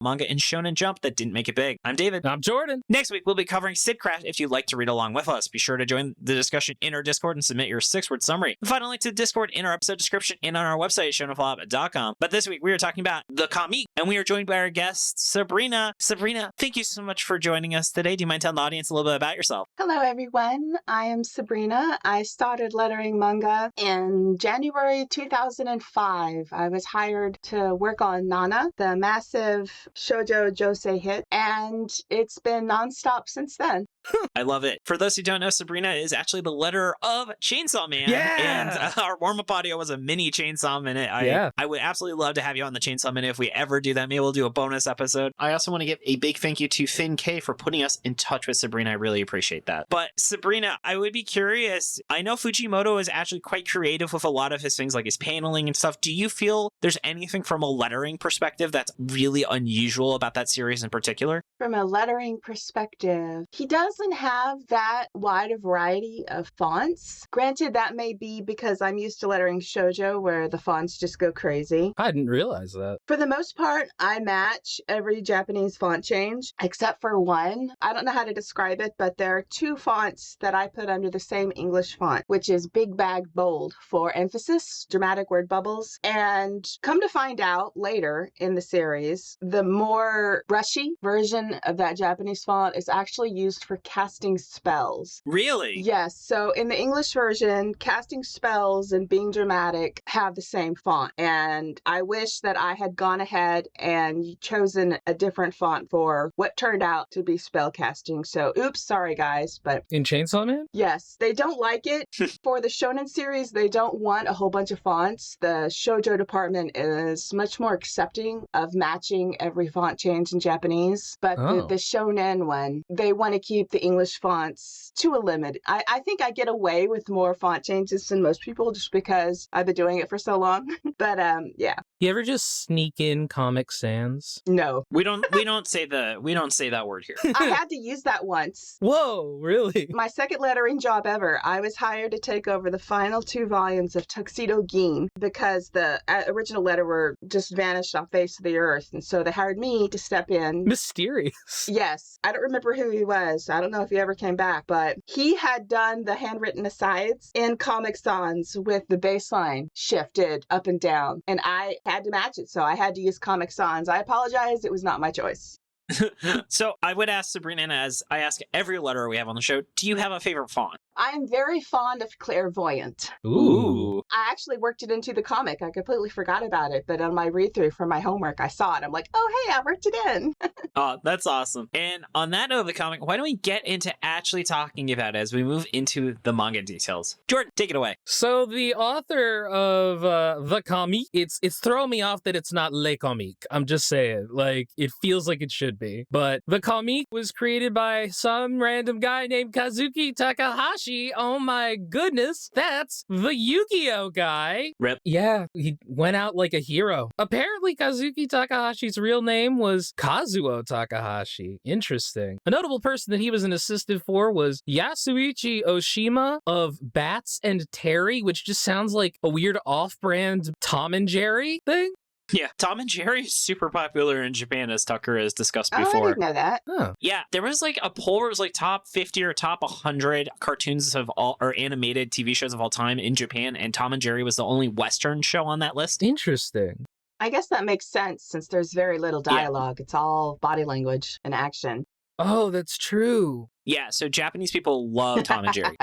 manga in Shonen Jump that didn't make it big. I'm David. I'm Jordan. Next week, we'll be covering Sidcraft if you'd like to read along with us. Be sure to join the discussion in our Discord and submit your 6-word summary. Find a link to Discord in our episode description and on our website, shonenflop.com. But this week, we are talking about the Comiq, and we are joined by our guest, Sabrina. Sabrina, thank you so much for joining us today. Do you mind telling the audience a little bit about yourself? Hello, everyone. I am Sabrina. I started lettering manga in January 2005. I was hired to work on Nana, the massive Shoujo Josei hit, and it's been nonstop since then. I love it. For those who don't know, Sabrina is actually the letterer of Chainsaw Man. Yeah! And our warm-up audio was a mini Chainsaw Minute. I would absolutely love to have you on the Chainsaw Minute if we ever do that. Maybe we'll do a bonus episode. I also want to give a big thank you to Finn K for putting us in touch with Sabrina. I really appreciate that. But Sabrina, I would be curious. I know Fujimoto is actually quite creative with a lot of his things, like his paneling and stuff. Do you feel there's anything from a lettering perspective that's really unusual about that series in particular? From a lettering perspective, he doesn't have that wide a variety of fonts. Granted, that may be because I'm used to lettering shoujo where the fonts just go crazy. I didn't realize that. For the most part, I match every Japanese font change, except for one. I don't know how to describe it, but there are two fonts that I put under the same English font, which is Big Bag Bold for emphasis, dramatic word bubbles. And come to find out later in the series, the more brushy version of that Japanese font is actually used for casting spells. Really? Yes. So in the English version, casting spells and being dramatic have the same font. And I wish that I had gone ahead and chosen a different font for what turned out to be spell casting. So oops, sorry guys, but In Chainsaw Man? yes, they don't like it. For the Shonen series, they don't want a whole bunch of fonts. The Shoujo department is much more accepting of matching every font change in Japanese. But the Shonen one, they want to keep the English fonts to a limit. I think I get away with more font changes than most people just because I've been doing it for so long. But yeah. You ever just sneak in Comic Sans? No. We don't say that word here. I had to use that once. Whoa, really? My second lettering job ever, I was hired to take over the final 2 volumes of Tuxedo Gin because the original letterer just vanished off the face of the earth. And so they hired me to step in. Mysterious. Yes. I don't remember who he was. I don't know if he ever came back, but he had done the handwritten asides in Comic Sans with the baseline shifted up and down. And I had to match it, so I had to use Comic Sans. I apologize. It was not my choice. So I would ask Sabrina, and as I ask every letterer we have on the show, do you have a favorite font? I am very fond of Clairvoyant. Ooh. I actually worked it into the comic. I completely forgot about it, but on my read-through for my homework, I saw it. I'm like, oh, hey, I worked it in. Oh, that's awesome. And on that note of the comic, why don't we get into actually talking about it as we move into the manga details? Jordan, take it away. So the author of the Comiq, it's throwing me off that it's not Le Comiq. I'm just saying, like, it feels like it should be. But the Comiq was created by some random guy named Kazuki Takahashi. Oh my goodness, that's the Yu-Gi-Oh guy. Rip. Yeah, he went out like a hero. Apparently, Kazuki Takahashi's real name was Kazuo Takahashi. Interesting. A notable person that he was an assistant for was Yasuichi Oshima of Bats and Terry, which just sounds like a weird off-brand Tom and Jerry thing. Yeah, Tom and Jerry is super popular in Japan, as Tucker has discussed Oh, I before. didn't know that. Oh. Yeah, there was like a poll where it was like top 50 or top 100 cartoons of all, or animated TV shows of all time in Japan, and Tom and Jerry was the only Western show on that list. Interesting. I guess that makes sense since there's very little dialogue. It's all body language and action. Oh, that's true. Yeah, so Japanese people love Tom and Jerry.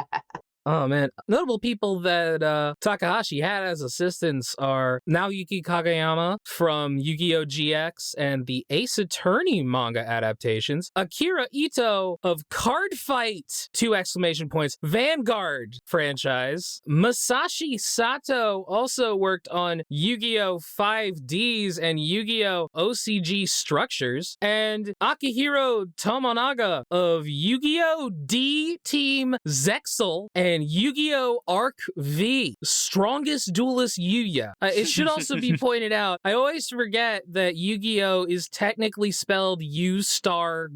Oh, man. Notable people that Takahashi had as assistants are Naoyuki Kageyama from Yu-Gi-Oh! GX and the Ace Attorney manga adaptations, Akira Ito of Card Fight, 2 exclamation points, Vanguard franchise, Masashi Sato also worked on Yu-Gi-Oh! 5Ds and Yu-Gi-Oh! OCG structures, and Akihiro Tomonaga of Yu-Gi-Oh! D Team Zexal and and Yu-Gi-Oh! Arc V, Strongest Duelist Yuya. It should also be pointed out, I always forget that Yu-Gi-Oh! Is technically spelled U*G*O.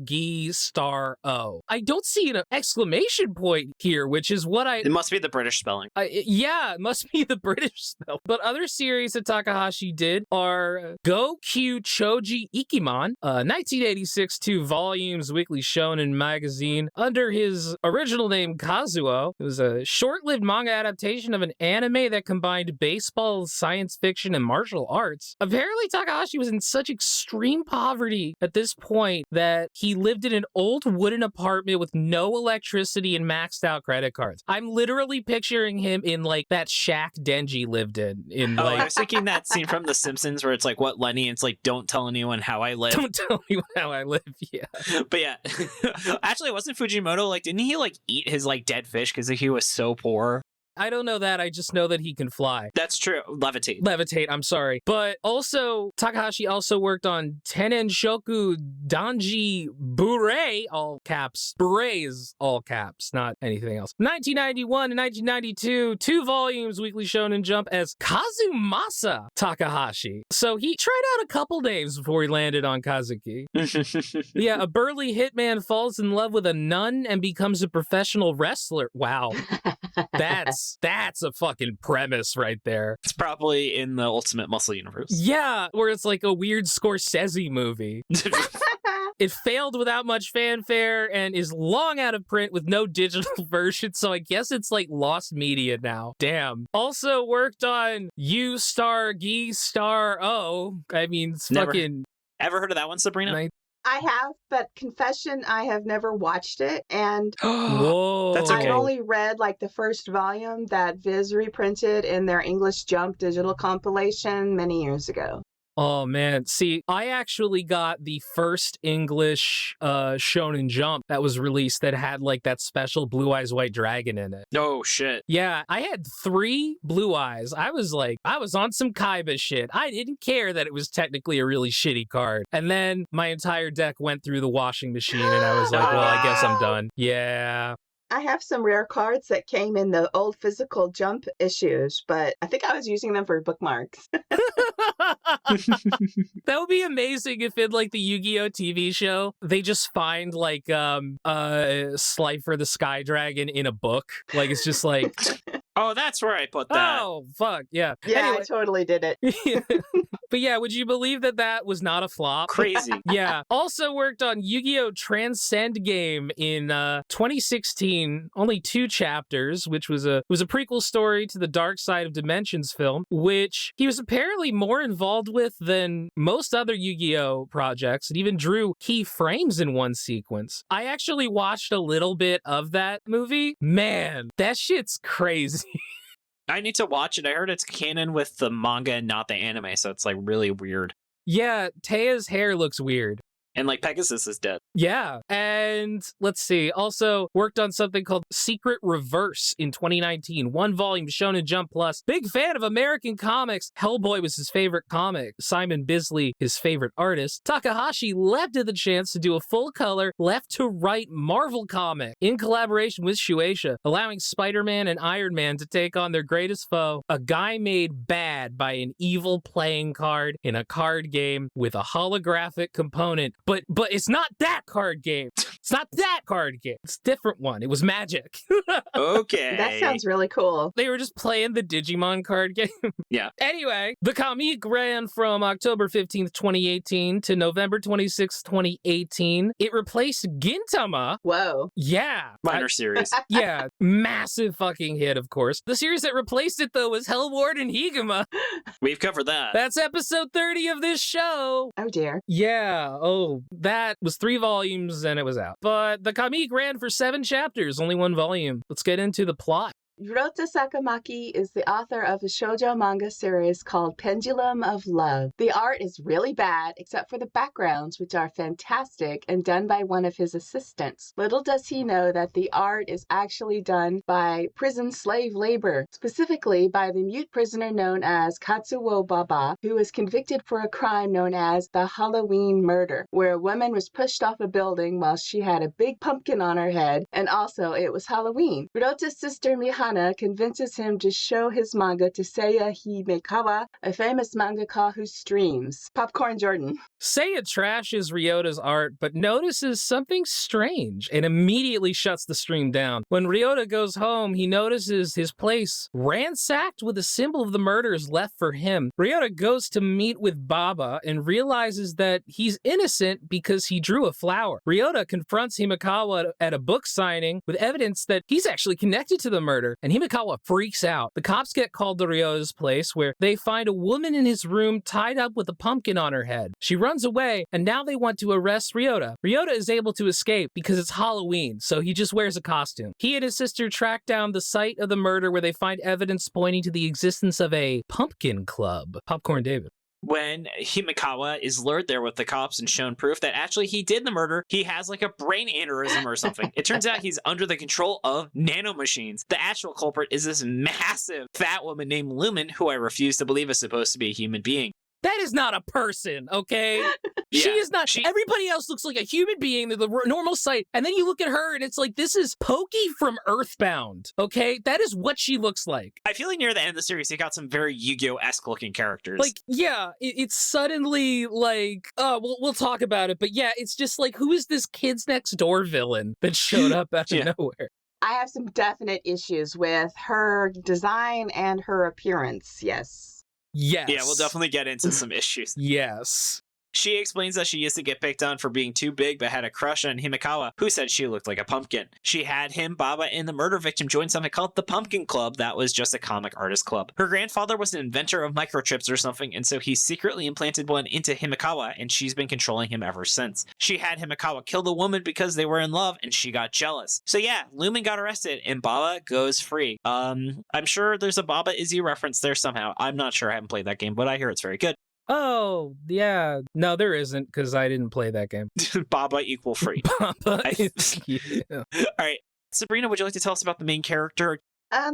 I don't see an exclamation point here, which is what It must be the British spelling. Yeah, it must be the British spell. But other series that Takahashi did are Go Q Choji Ikimon, 1986, 2 volumes, Weekly Shonen magazine, under his original name Kazuo. It was a short-lived manga adaptation of an anime that combined baseball, science fiction, and martial arts. Apparently, Takahashi was in such extreme poverty at this point that he lived in an old wooden apartment with no electricity and maxed out credit cards. I'm literally picturing him in like that shack Denji lived in I like was thinking that scene from The Simpsons where it's like, what, Lenny? It's like, don't tell anyone how I live. don't tell me how I live. Yeah. But yeah, actually, wasn't Fujimoto like, didn't he like eat his like dead fish because he was so poor? I don't know that. I just know that he can fly. That's true. Levitate. Levitate, I'm sorry. But also, Takahashi also worked on Tenen Shoku Danji Bure, all caps. Berets, all caps, not anything else. 1991 and 1992, 2 volumes, Weekly Shonen Jump, as Kazumasa Takahashi. So he tried out a couple names before he landed on Kazuki. Yeah, a burly hitman falls in love with a nun and becomes a professional wrestler. Wow. That's a fucking premise right there. It's probably in the Ultimate Muscle universe. Yeah, where it's like a weird Scorsese movie. It failed without much fanfare and is long out of print with no digital version, so I guess it's like lost media now. Damn. Also worked on U*G*O. I mean, it's fucking... Ever heard of that one, Sabrina? I have, but confession, I have never watched it. And whoa, that's okay. I've only read like the first volume that Viz reprinted in their English Jump digital compilation many years ago. Oh, man. See, I actually got the first English Shonen Jump that was released that had, like, that special Blue Eyes White Dragon in it. Oh, shit. Yeah, I had 3 Blue Eyes. I was on some Kaiba shit. I didn't care that it was technically a really shitty card. And then my entire deck went through the washing machine, and I was like, well, I guess I'm done. Yeah. I have some rare cards that came in the old physical Jump issues, but I think I was using them for bookmarks. That would be amazing if in like the Yu-Gi-Oh! TV show, they just find like Slifer the Sky Dragon in a book. Like it's just like... Oh, that's where I put that. Oh, fuck, yeah. Yeah, anyway. I totally did it. But yeah, would you believe that that was not a flop? Crazy. Yeah. Also worked on Yu-Gi-Oh! Transcend Game in 2016. Only 2 chapters, which was a prequel story to the Dark Side of Dimensions film, which he was apparently more involved with than most other Yu-Gi-Oh! Projects, and even drew key frames in one sequence. I actually watched a little bit of that movie. Man, that shit's crazy. I need to watch it. I heard it's canon with the manga and not the anime, so it's like really weird. Yeah, Teia's hair looks weird. And like Pegasus is dead. Yeah. And let's see. Also worked on something called Secret Reverse in 2019. 1 volume Shonen Jump Plus. Big fan of American comics. Hellboy was his favorite comic. Simon Bisley, his favorite artist. Takahashi leapt at the chance to do a full color, left to right Marvel comic in collaboration with Shueisha, allowing Spider-Man and Iron Man to take on their greatest foe, a guy made bad by an evil playing card in a card game with a holographic component. But it's not that card game. It's not that card game. It's a different one. It was magic. Okay. That sounds really cool. They were just playing the Digimon card game. Yeah. Anyway, the Comiq ran from October 15th, 2018 to November 26th, 2018. It replaced Gintama. Whoa. Yeah. Minor series. Yeah. Massive fucking hit, of course. The series that replaced it, though, was Hellward and Higuma. We've covered that. That's episode 30 of this show. Oh, dear. Yeah. Oh, that was 3 volumes and it was out. But the Comiq ran for 7 chapters, only 1 volume. Let's get into the plot. Ryota Sakamaki is the author of a shoujo manga series called Pendulum of Love. The art is really bad, except for the backgrounds, which are fantastic and done by one of his assistants. Little does he know that the art is actually done by prison slave labor, specifically by the mute prisoner known as Katsuo Baba, who was convicted for a crime known as the Halloween murder, where a woman was pushed off a building while she had a big pumpkin on her head, and also it was Halloween. Ryota sister Mihana convinces him to show his manga to Seiya Himekawa, a famous mangaka who streams. Popcorn Jordan. Seiya trashes Ryota's art, but notices something strange and immediately shuts the stream down. When Ryota goes home, he notices his place ransacked with a symbol of the murders left for him. Ryota goes to meet with Baba and realizes that he's innocent because he drew a flower. Ryota confronts Himekawa at a book signing with evidence that he's actually connected to the murder, and Himekawa freaks out. The cops get called to Ryota's place, where they find a woman in his room tied up with a pumpkin on her head. She runs away, and now they want to arrest Ryota. Ryota is able to escape because it's Halloween, so he just wears a costume. He and his sister track down the site of the murder, where they find evidence pointing to the existence of a pumpkin club. Popcorn David. When Himekawa is lured there with the cops and shown proof that actually he did the murder, he has like a brain aneurysm or something. It turns out he's under the control of nanomachines. The actual culprit is this massive fat woman named Lumen, who I refuse to believe is supposed to be a human being. That is not a person, okay? She is not. Everybody else looks like a human being, the normal sight. And then you look at her and it's like, this is Pokey from Earthbound, okay? That is what she looks like. I feel like near the end of the series, you got some very Yu-Gi-Oh-esque looking characters. Like, yeah, it's suddenly like, we'll talk about it. But yeah, it's just like, who is this Kids Next Door villain that showed up out of nowhere? I have some definite issues with her design and her appearance, yes. Yes. Yeah, we'll definitely get into some issues. Yes. She explains that she used to get picked on for being too big, but had a crush on Himekawa, who said she looked like a pumpkin. She had him, Baba, and the murder victim join something called the Pumpkin Club that was just a comic artist club. Her grandfather was an inventor of microchips or something, and so he secretly implanted one into Himekawa, and she's been controlling him ever since. She had Himekawa kill the woman because they were in love, and she got jealous. So yeah, Lumen got arrested, and Baba goes free. I'm sure there's a Baba Izzy reference there somehow. I'm not sure, I haven't played that game, but I hear it's very good. Oh, yeah. No, there isn't, because I didn't play that game. Baba equal free. Baba is... Yeah. All right. Sabrina, would you like to tell us about the main character?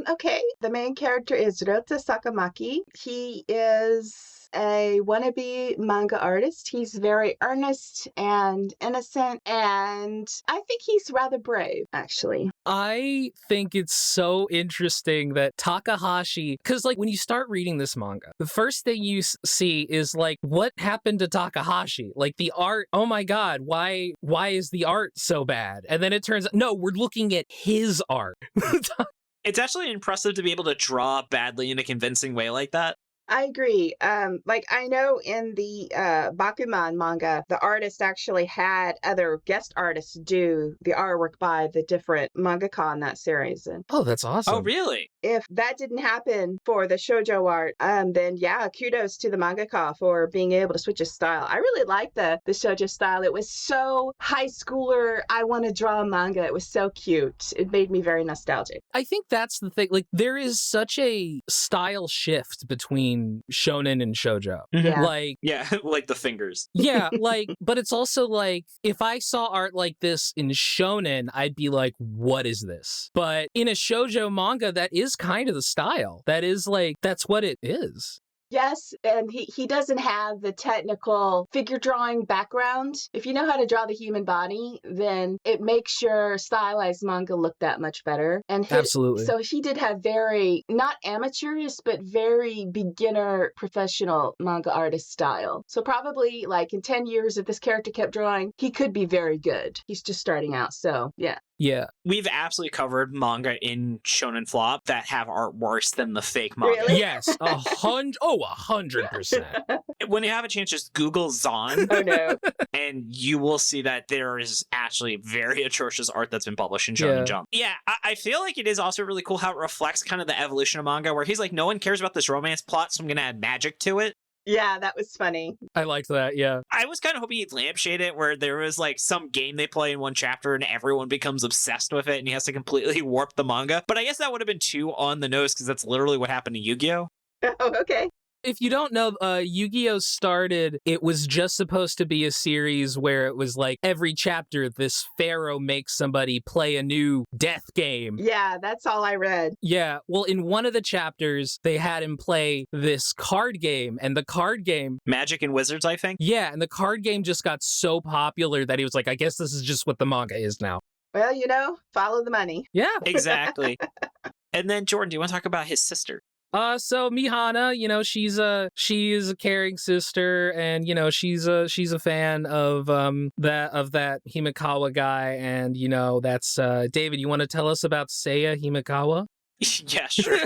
Okay. The main character is Ryota Sakamaki. He is a wannabe manga artist. He's very earnest and innocent, and I think he's rather brave, actually. I think it's so interesting that Takahashi, because like when you start reading this manga, the first thing you see is like, what happened to Takahashi? Like the art, oh my God, why is the art so bad? And then it turns out, no, we're looking at his art. It's actually impressive to be able to draw badly in a convincing way like that. I agree. I know in the Bakuman manga, the artist actually had other guest artists do the artwork by the different mangaka in that series. And oh, that's awesome. Oh, really? if that didn't happen for the shoujo art, then yeah, kudos to the mangaka for being able to switch his style. I really liked the shoujo style. It was so high schooler. I want to draw a manga. It was so cute. It made me very nostalgic. I think that's the thing. Like, there is such a style shift between shonen and shoujo. Yeah. Like the fingers. Yeah, but it's also like, if I saw art like this in shonen, I'd be like, what is this? But in a shoujo manga, that is kind of the style. That is like, that's what it is. Yes, and he doesn't have the technical figure drawing background. If you know how to draw the human body, then it makes your stylized manga look that much better. And absolutely. So he did have very, not amateurish, but very beginner professional manga artist style. So probably like in 10 years, if this character kept drawing, he could be very good. He's just starting out, so yeah. Yeah. We've absolutely covered manga in Shonen Flop that have art worse than the fake manga. Really? Yes, 100%. When you have a chance, just Google Zon. Oh no. And you will see that there is actually very atrocious art that's been published in Shonen Jump. Yeah, I feel like it is also really cool how it reflects kind of the evolution of manga, where he's like, no one cares about this romance plot, so I'm going to add magic to it. Yeah, that was funny. I liked that, yeah. I was kind of hoping he'd lampshade it where there was like some game they play in one chapter and everyone becomes obsessed with it and he has to completely warp the manga. But I guess that would have been too on the nose because that's literally what happened to Yu-Gi-Oh! Oh, okay. If you don't know, Yu-Gi-Oh! Started, it was just supposed to be a series where it was like every chapter, this pharaoh makes somebody play a new death game. Yeah, that's all I read. Yeah, well, in one of the chapters, they had him play this card game, and the card game... Magic and Wizards, I think? Yeah, and the card game just got so popular that he was like, I guess this is just what the manga is now. Well, follow the money. Yeah. Exactly. And then, Jordan, do you want to talk about his sister? So Mihana, she is a caring sister, and she's a fan of that Himekawa guy, and that's David. You want to tell us about Seiya Himekawa? Yeah, sure.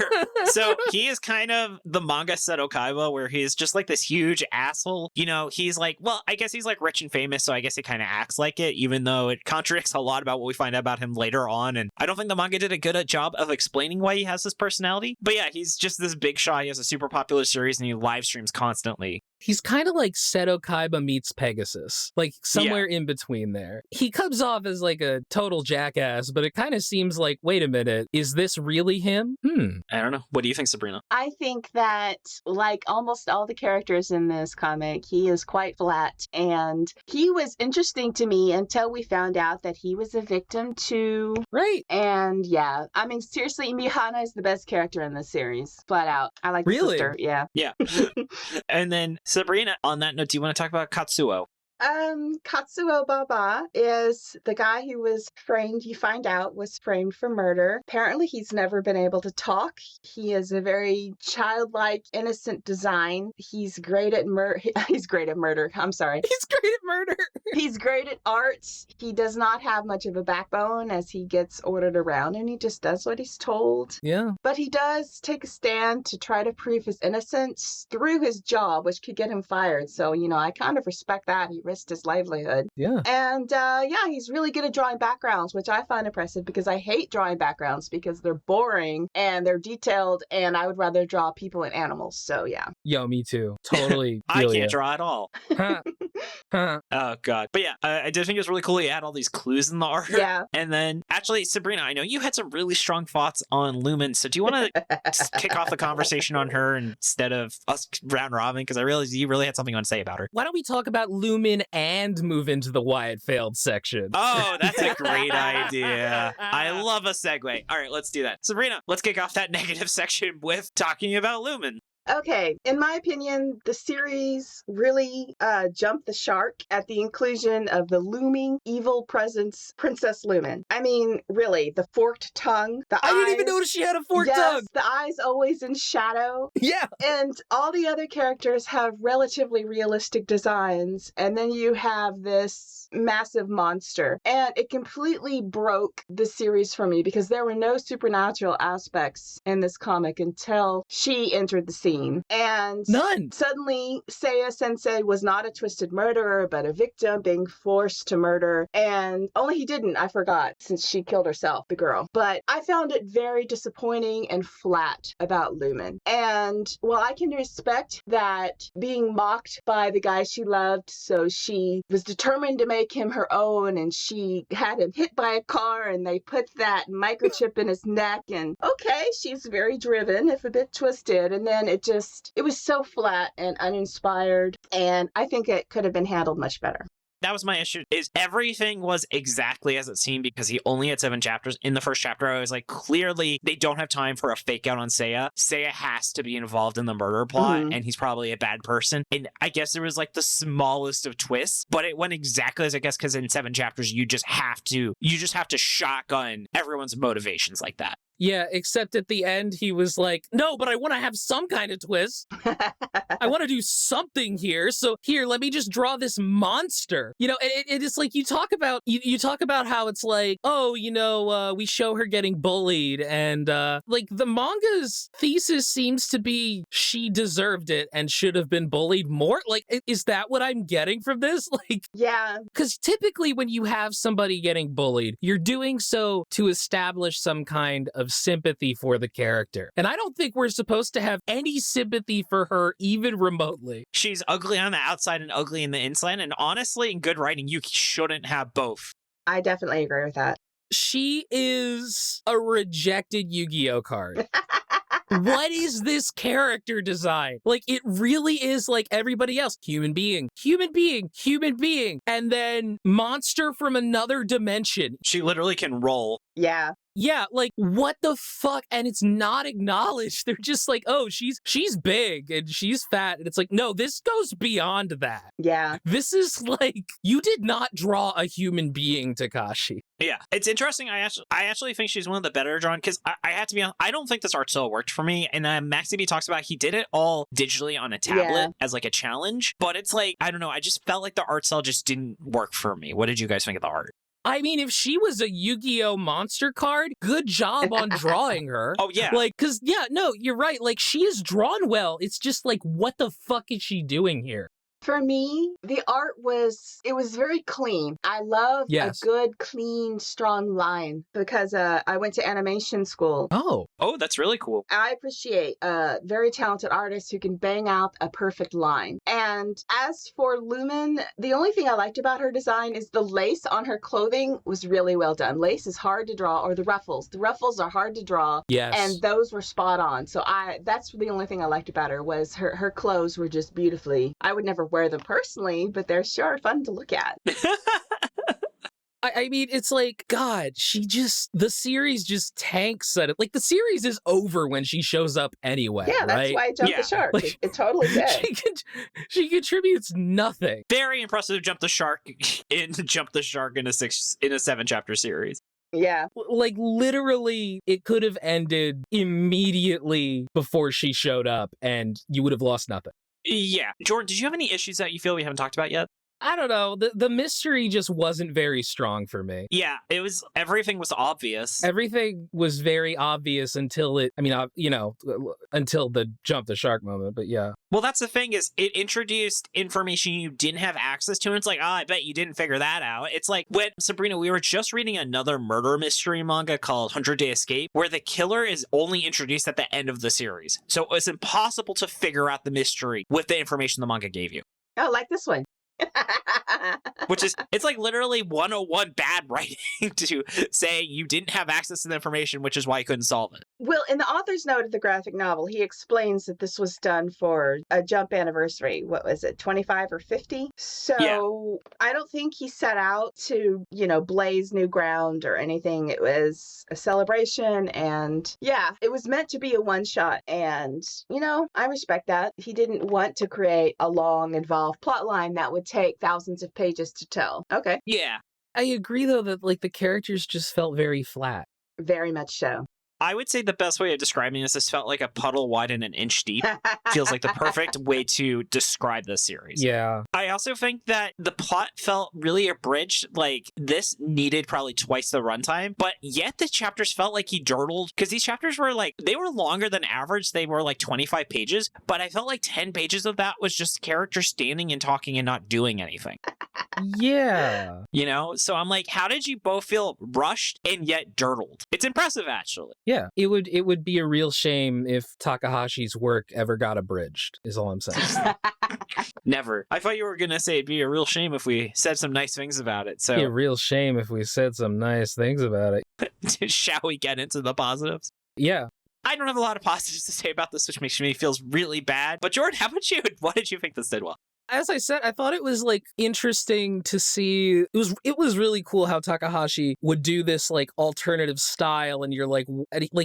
So he is kind of the manga Seto Kaiba, where he's just like this huge asshole. He's like, well, I guess he's like rich and famous, so I guess he kind of acts like it, even though it contradicts a lot about what we find out about him later on. And I don't think the manga did a good job of explaining why he has this personality. But yeah, he's just this big shot. He has a super popular series and he live streams constantly. He's kind of like Seto Kaiba meets Pegasus, like somewhere in between there. He comes off as like a total jackass, but it kind of seems like, wait a minute, is this really him? I don't know. What do you think, Sabrina? I think that, like almost all the characters in this comic, he is quite flat. And he was interesting to me until we found out that he was a victim too. Right. And yeah, I mean, seriously, Mihana is the best character in this series. Flat out. I like the sister. Yeah. Yeah. And then, Sabrina, on that note, do you want to talk about Katsuo? Katsuo Baba is the guy who was framed, you find out, was framed for murder. Apparently, he's never been able to talk. He is a very childlike, innocent design. He's great at He's great at murder. I'm sorry. He's great at murder. He's great at art. He does not have much of a backbone as he gets ordered around and he just does what he's told. Yeah. But he does take a stand to try to prove his innocence through his job, which could get him fired. So, I kind of respect that. He risked his livelihood. Yeah. And he's really good at drawing backgrounds, which I find impressive because I hate drawing backgrounds because they're boring and they're detailed and I would rather draw people and animals. So yeah. Yo, me too. Totally. I can't draw at all. Oh god. But yeah, I did think it was really cool. He had all these clues in the art. Yeah. And then actually, Sabrina, I know you had some really strong thoughts on Lumen. So do you want to kick off the conversation on her instead of us round robin? Because I realized you really had something to say about her. Why don't we talk about Lumen and move into the why it failed section? Oh, that's a great idea. I love a segue. All right, let's do that. Sabrina, let's kick off that negative section with talking about Lumen. Okay, in my opinion, the series really jumped the shark at the inclusion of the looming evil presence, Princess Lumen. I mean, really, the forked tongue, the eyes. I didn't even notice she had a forked tongue. The eyes always in shadow. Yeah. And all the other characters have relatively realistic designs, and then you have this massive monster. And it completely broke the series for me because there were no supernatural aspects in this comic until she entered the scene. And none. Suddenly, Seiya Sensei was not a twisted murderer, but a victim being forced to murder. And only he didn't, I forgot, since she killed herself, the girl. But I found it very disappointing and flat about Lumen. And while I can respect that being mocked by the guy she loved, so she was determined to make him her own, and she had him hit by a car, and they put that microchip in his neck, and okay, she's very driven, if a bit twisted, and then it was so flat and uninspired, and I think it could have been handled much better. That was my issue, is everything was exactly as it seemed because he only had 7 chapters. In the first chapter, I was like, clearly they don't have time for a fake out on Seiya. Seiya has to be involved in the murder plot, and he's probably a bad person. And I guess there was like the smallest of twists, but it went exactly as I guess because in 7 chapters, you just have to shotgun everyone's motivations like that. Yeah, except at the end, he was like, no, but I want to have some kind of twist. I want to do something here. So here, let me just draw this monster. there. You know, it is like you talk about how it's like, oh, we show her getting bullied, and like the manga's thesis seems to be she deserved it and should have been bullied more. Like, is that what I'm getting from this? Like, yeah, because typically when you have somebody getting bullied, you're doing so to establish some kind of sympathy for the character. And I don't think we're supposed to have any sympathy for her, even remotely. She's ugly on the outside and ugly in the inside. And honestly, in good writing, you shouldn't have both. I definitely agree with that. She is a rejected Yu-Gi-Oh card. What is this character design? Like, it really is like everybody else. Human being, human being, human being. And then monster from another dimension. She literally can roll. Yeah. Yeah, like, what the fuck? And it's not acknowledged. They're just like, oh, she's big and she's fat. And it's like, no, this goes beyond that. Yeah. This is like, you did not draw a human being, Takashi. Yeah, it's interesting. I actually think she's one of the better drawn, because I have to be honest, I don't think this art style worked for me. And Max DB talks about he did it all digitally on a tablet as like a challenge. But it's like, I don't know, I just felt like the art style just didn't work for me. What did you guys think of the art? I mean, if she was a Yu-Gi-Oh monster card, good job on drawing her. Oh, yeah. Like, because, yeah, no, you're right. Like, she is drawn well. It's just like, what the fuck is she doing here? For me, the art was very clean. I love a good, clean, strong line because I went to animation school. Oh, that's really cool. I appreciate very talented artists who can bang out a perfect line. And as for Lumen, the only thing I liked about her design is the lace on her clothing was really well done. Lace is hard to draw, or the ruffles. The ruffles are hard to draw. Yes. And those were spot on. So that's the only thing I liked about her was her clothes were just beautifully. I would never wear them personally, but they're sure fun to look at. I mean, it's like, God, the series just tanks at it. Like, the series is over when she shows up anyway. Yeah, that's why I jumped the shark. Like, it totally did. She contributes nothing. Very impressive Jump the Shark in a 7-chapter series. Yeah. Like, literally, it could have ended immediately before she showed up, and you would have lost nothing. Yeah. Jordan, did you have any issues that you feel we haven't talked about yet? I don't know. The mystery just wasn't very strong for me. Yeah, everything was obvious. Everything was very obvious until until the jump the shark moment, but yeah. Well, that's the thing, is it introduced information you didn't have access to, and it's like, I bet you didn't figure that out. It's like, when, Sabrina, we were just reading another murder mystery manga called 100-Day Escape, where the killer is only introduced at the end of the series. So it's impossible to figure out the mystery with the information the manga gave you. Oh, like this one. Which is, it's like literally 101 bad writing to say you didn't have access to the information, which is why you couldn't solve it. Well, in the author's note of the graphic novel, he explains that this was done for a Jump anniversary. What was it, 25 or 50? So yeah. I don't think he set out to, blaze new ground or anything. It was a celebration, and yeah, it was meant to be a one-shot. And, I respect that. He didn't want to create a long, involved plot line that would take thousands of pages to tell. Okay. Yeah. I agree, though, that the characters just felt very flat. Very much so. I would say the best way of describing this felt like a puddle wide and an inch deep. Feels like the perfect way to describe this series. Yeah. I also think that the plot felt really abridged. Like, this needed probably twice the runtime, but yet the chapters felt like he durdled, because these chapters were they were longer than average. They were 25 pages, but I felt like 10 pages of that was just characters standing and talking and not doing anything. Yeah. So I'm like, how did you both feel rushed and yet durdled? It's impressive, actually. Yeah, it would be a real shame if Takahashi's work ever got abridged, is all I'm saying. Never. I thought you were going to say it'd be a real shame if we said some nice things about it. So, it'd be a real shame if we said some nice things about it. Shall we get into the positives? Yeah. I don't have a lot of positives to say about this, which makes me feel really bad. But Jordan, how about you? What did you think this did well? As I said, I thought it was interesting to see. It was really cool how Takahashi would do this alternative style, and you're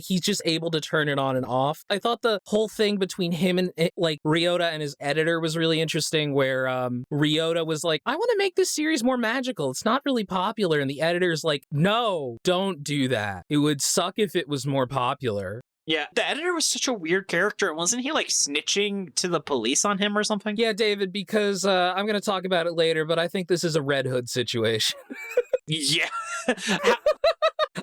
he's just able to turn it on and off. I thought the whole thing between him and Ryota and his editor was really interesting, where Ryota was like, I want to make this series more magical. It's not really popular, and the editor's like, no, don't do that. It would suck if it was more popular. Yeah, the editor was such a weird character. Wasn't he like snitching to the police on him or something? Yeah, David, because I'm going to talk about it later, but I think this is a Red Hood situation. Yeah.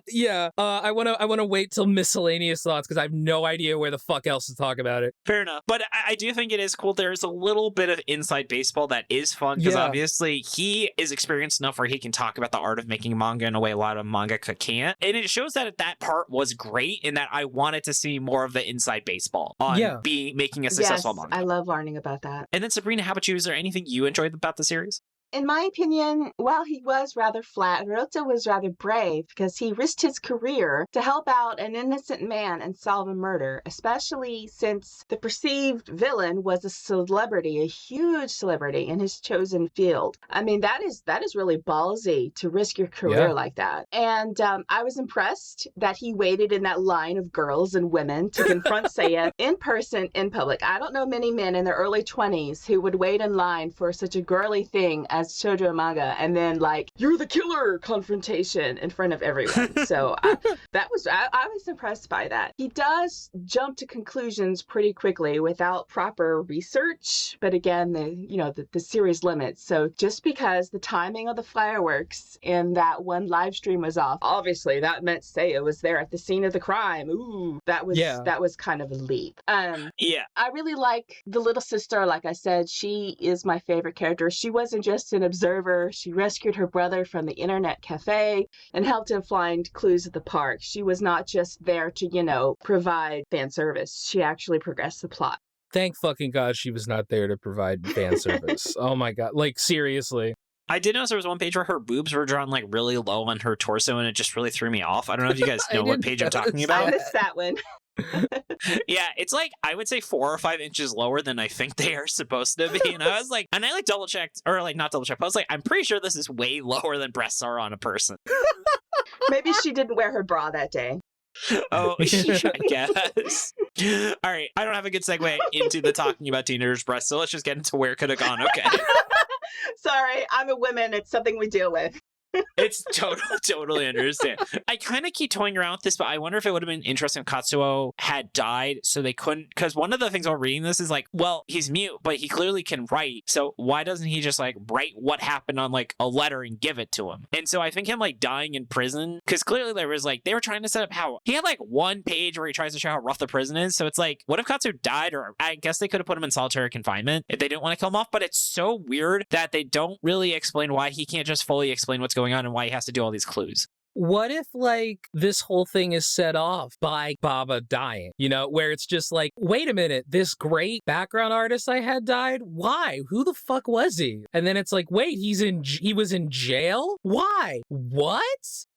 Yeah, I want to wait till miscellaneous thoughts because I have no idea where the fuck else to talk about it. Fair enough. But I do think it is cool. There's a little bit of inside baseball that is fun because obviously he is experienced enough where he can talk about the art of making manga in a way a lot of mangaka can't. And it shows that that part was great in that I wanted to see more of the inside baseball on making a successful manga. I love learning about that. And then Sabrina, how about you? Is there anything you enjoyed about the series? In my opinion, while he was rather flat, Ryota was rather brave because he risked his career to help out an innocent man and solve a murder, especially since the perceived villain was a celebrity, a huge celebrity in his chosen field. I mean, that is really ballsy to risk your career like that. And I was impressed that he waited in that line of girls and women to confront Seiya in person, in public. I don't know many men in their early 20s who would wait in line for such a girly thing as shoujo manga and then like you're the killer confrontation in front of everyone. So I was impressed by that. He does jump to conclusions pretty quickly without proper research, but again the series limits. So just because the timing of the fireworks in that one live stream was off, obviously that meant Seiya was there at the scene of the crime. Ooh, that was kind of a leap. I really like the little sister. Like I said, she is my favorite character. She wasn't just an observer. She rescued her brother from the internet cafe and helped him find clues at the park. She was not just there to, provide fan service. She actually progressed the plot. Thank fucking God she was not there to provide fan service. Oh my God. Like, seriously. I did notice there was one page where her boobs were drawn like really low on her torso and it just really threw me off. I don't know if you guys know what page I'm talking about. I missed that one. Yeah, it's like I would say 4 or 5 inches lower than I think they are supposed to be. And I was like, and I like double checked, or like not double checked, but I was like, I'm pretty sure this is way lower than breasts are on a person. Maybe she didn't wear her bra that day. Oh, I guess. All right, I don't have a good segue into the talking about teenagers' breasts, so let's just get into where it could have gone. Okay. Sorry, I'm a woman. It's something we deal with. It's totally understand. I kind of keep toying around with this, but I wonder if it would have been interesting if Katsuo had died so they couldn't, because one of the things while reading this is like, well, he's mute, but he clearly can write. So why doesn't he just like write what happened on like a letter and give it to him? And so I think him like dying in prison, because clearly there was like, they were trying to set up how he had like one page where he tries to show how rough the prison is. So it's like, what if Katsuo died? Or I guess they could have put him in solitary confinement if they didn't want to kill him off. But it's so weird that they don't really explain why he can't just fully explain what's going on and why he has to do all these clues. What if, like, this whole thing is set off by Baba dying? Where it's just like, wait a minute, this great background artist I had died? Why? Who the fuck was he? And then it's like, wait, he was in jail? Why? What?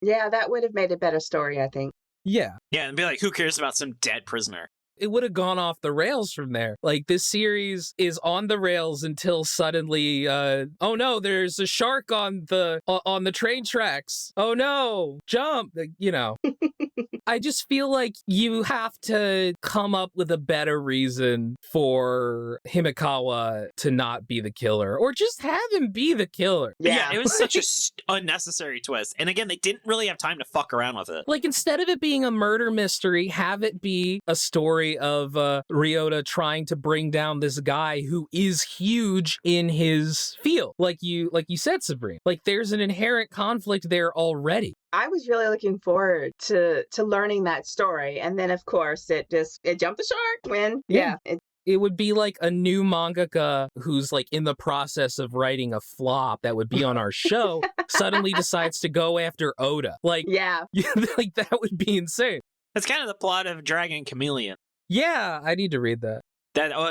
Yeah, that would have made a better story, I think. Yeah. Yeah, and be like, who cares about some dead prisoner? It would have gone off the rails from there. Like, this series is on the rails until suddenly, oh no, there's a shark on the train tracks. Oh no, jump, I just feel like you have to come up with a better reason for Himekawa to not be the killer, or just have him be the killer. Yeah, it was such a unnecessary twist. And again, they didn't really have time to fuck around with it. Like, instead of it being a murder mystery, have it be a story of Ryota trying to bring down this guy who is huge in his field. Like you said, Sabrina. Like, there's an inherent conflict there already. I was really looking forward to learning that story. And then, of course, it jumped the shark when, It would be like a new mangaka who's like in the process of writing a flop that would be on our show suddenly decides to go after Oda. Like, like that would be insane. That's kind of the plot of Dragon Chameleon. Yeah, I need to read that.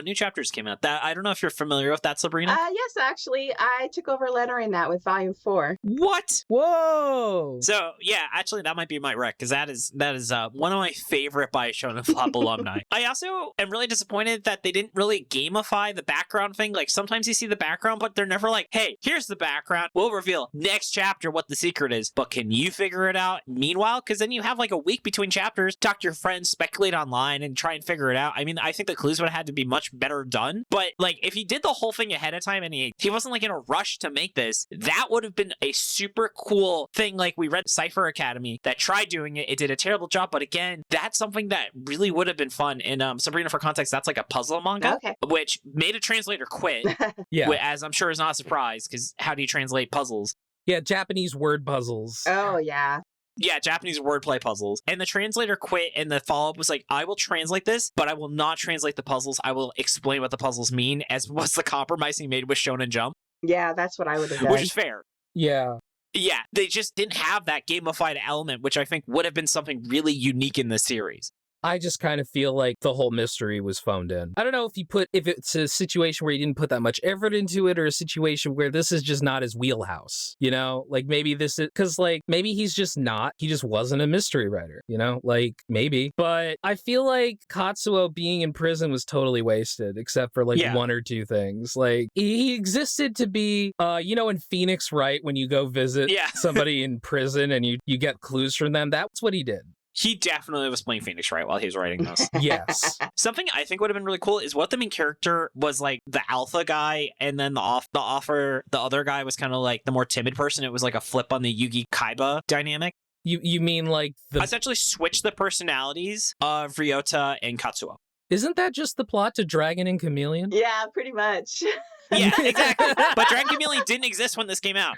New chapters came out. That I don't know if you're familiar with that, Sabrina. Yes, actually, I took over lettering that with Volume 4. What? Whoa! So yeah, actually, that might be my rec because that is one of my favorite by Shonen Flop alumni. I also am really disappointed that they didn't really gamify the background thing. Like sometimes you see the background, but they're never like, "Hey, here's the background. We'll reveal next chapter what the secret is." But can you figure it out? Meanwhile, because then you have like a week between chapters, talk to your friends, speculate online, and try and figure it out. I mean, I think the clues would have had to be much better done. But like, if he did the whole thing ahead of time and he wasn't like in a rush to make this, that would have been a super cool thing. Like, we read Cypher Academy that tried doing it. It did a terrible job. But again, that's something that really would have been fun. And Sabrina, for context, that's like a puzzle manga, which made a translator quit. Yeah. As I'm sure is not a surprise, because how do you translate puzzles? Yeah, Japanese word puzzles. Oh, yeah. Yeah, Japanese wordplay puzzles. And the translator quit, and the follow-up was like, I will translate this, but I will not translate the puzzles. I will explain what the puzzles mean, as was the compromise he made with Shonen Jump. Yeah, that's what I would have done. Which is fair. Yeah. Yeah, they just didn't have that gamified element, which I think would have been something really unique in the series. I just kind of feel like the whole mystery was phoned in. I don't know if it's a situation where he didn't put that much effort into it, or a situation where this is just not his wheelhouse, you know? Like, maybe this is, because like, maybe he just wasn't a mystery writer, you know? Like, maybe. But I feel like Katsuo being in prison was totally wasted, except for like one or two things. Like, he existed to be, in Phoenix Wright, when you go visit somebody in prison and you get clues from them, that's what he did. He definitely was playing Phoenix Wright while he was writing this. Yes. Something I think would have been really cool is what the main character was like the alpha guy, and then the other guy was kind of like the more timid person. It was like a flip on the Yugi Kaiba dynamic. You mean like essentially switch the personalities of Ryota and Katsuo. Isn't that just the plot to Dragon and Chameleon? Yeah, pretty much. Yeah, exactly. But Dragon Chameleon didn't exist when this came out.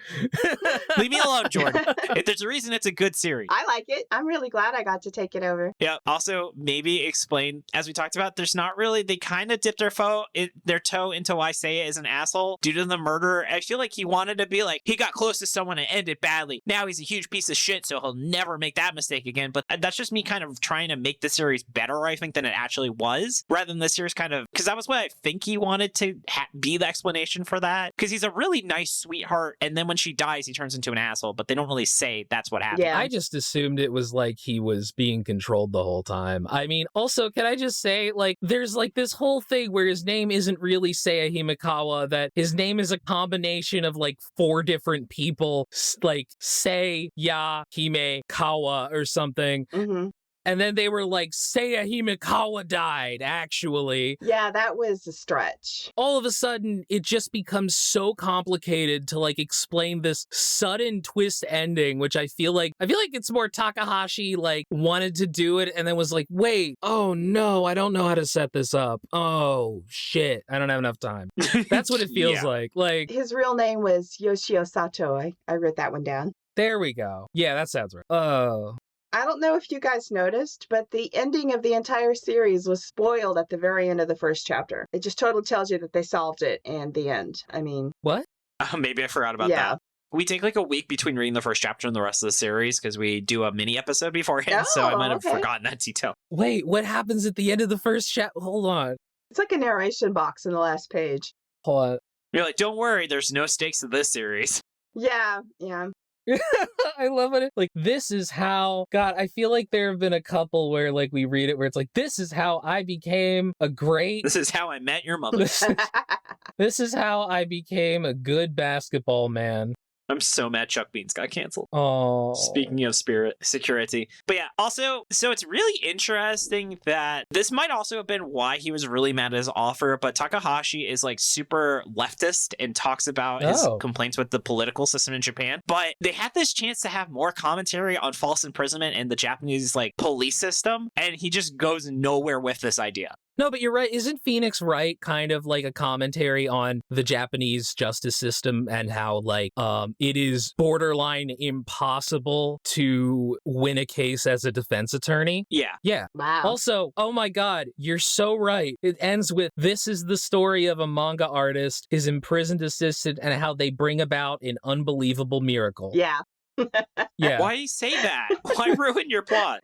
Leave me alone, Jordan. If there's a reason, it's a good series. I like it. I'm really glad I got to take it over. Yeah. Also, maybe explain, as we talked about, there's not really, they kind of dipped their toe into why Seiya is an asshole due to the murder. I feel like he wanted to be like, he got close to someone and ended badly. Now he's a huge piece of shit, so he'll never make that mistake again. But that's just me kind of trying to make the series better, I think, than it actually was, rather than the series kind of, because that was what I think he wanted to be the explanation for that, because he's a really nice sweetheart, and then when she dies he turns into an asshole, but they don't really say that's what happened. I just assumed it was like he was being controlled the whole time. I mean, also, can I just say, like, there's like this whole thing where his name isn't really Seiya Himekawa, that his name is a combination of like 4 different people, like Seiya Himekawa or something. Mm-hmm. And then they were like, Seiya Himekawa died, actually. Yeah, that was a stretch. All of a sudden, it just becomes so complicated to like explain this sudden twist ending, which I feel like it's more Takahashi like wanted to do it and then was like, wait, oh no, I don't know how to set this up. Oh shit, I don't have enough time. That's what it feels like. Like, his real name was Yoshio Sato. I wrote that one down. There we go. Yeah, that sounds right. Oh. I don't know if you guys noticed, but the ending of the entire series was spoiled at the very end of the first chapter. It just totally tells you that they solved it and the end. I mean... What? Maybe I forgot about that. We take like a week between reading the first chapter and the rest of the series because we do a mini episode beforehand, so I might have forgotten that detail. Wait, what happens at the end of the first chapter? Hold on. It's like a narration box in the last page. Hold on. You're like, don't worry, there's no stakes to this series. Yeah. I love it. Like, this is how, God, I feel like there have been a couple where like we read it where it's like, this is how I became a great... This is how I met your mother. This is how I became a good basketball man. I'm so mad Chuck Beans got canceled. Oh. Speaking of security. But yeah, also, so it's really interesting that this might also have been why he was really mad at his offer, but Takahashi is like super leftist and talks about his complaints with the political system in Japan. But they had this chance to have more commentary on false imprisonment and the Japanese like police system, and he just goes nowhere with this idea. No, but you're right. Isn't Phoenix Wright kind of like a commentary on the Japanese justice system and how like it is borderline impossible to win a case as a defense attorney? Yeah. Wow. Also, oh my God, you're so right. It ends with, this is the story of a manga artist, his imprisoned assistant, and how they bring about an unbelievable miracle. Yeah. Yeah. Why do you say that? Why ruin your plot?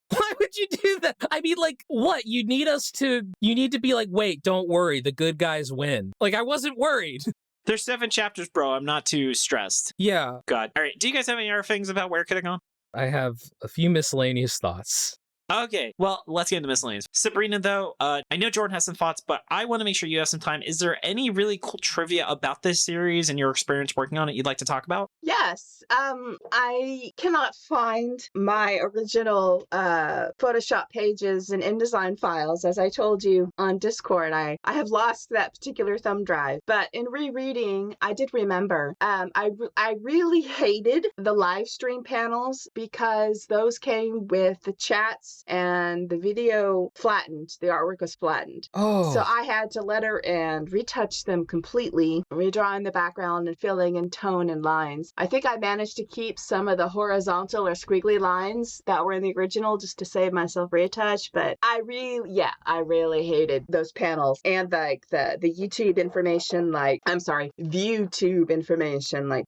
Why would you do that? I mean, like, what? You need to be like, wait, don't worry, the good guys win. Like, I wasn't worried. There's 7 chapters, bro. I'm not too stressed. Yeah. God. All right. Do you guys have any other things about where it could have gone? I have a few miscellaneous thoughts. Okay, well, let's get into miscellaneous. Sabrina, though, I know Jordan has some thoughts, but I want to make sure you have some time. Is there any really cool trivia about this series and your experience working on it you'd like to talk about? Yes. I cannot find my original Photoshop pages and InDesign files. As I told you on Discord, I have lost that particular thumb drive. But in rereading, I did remember. I really hated the live stream panels because those came with the chats and the video flattened. The artwork was flattened. Oh. So I had to letter and retouch them completely, redrawing the background and filling in tone and lines. I think I managed to keep some of the horizontal or squiggly lines that were in the original just to save myself retouch, but I really hated those panels and like the YouTube information, ViewTube information, like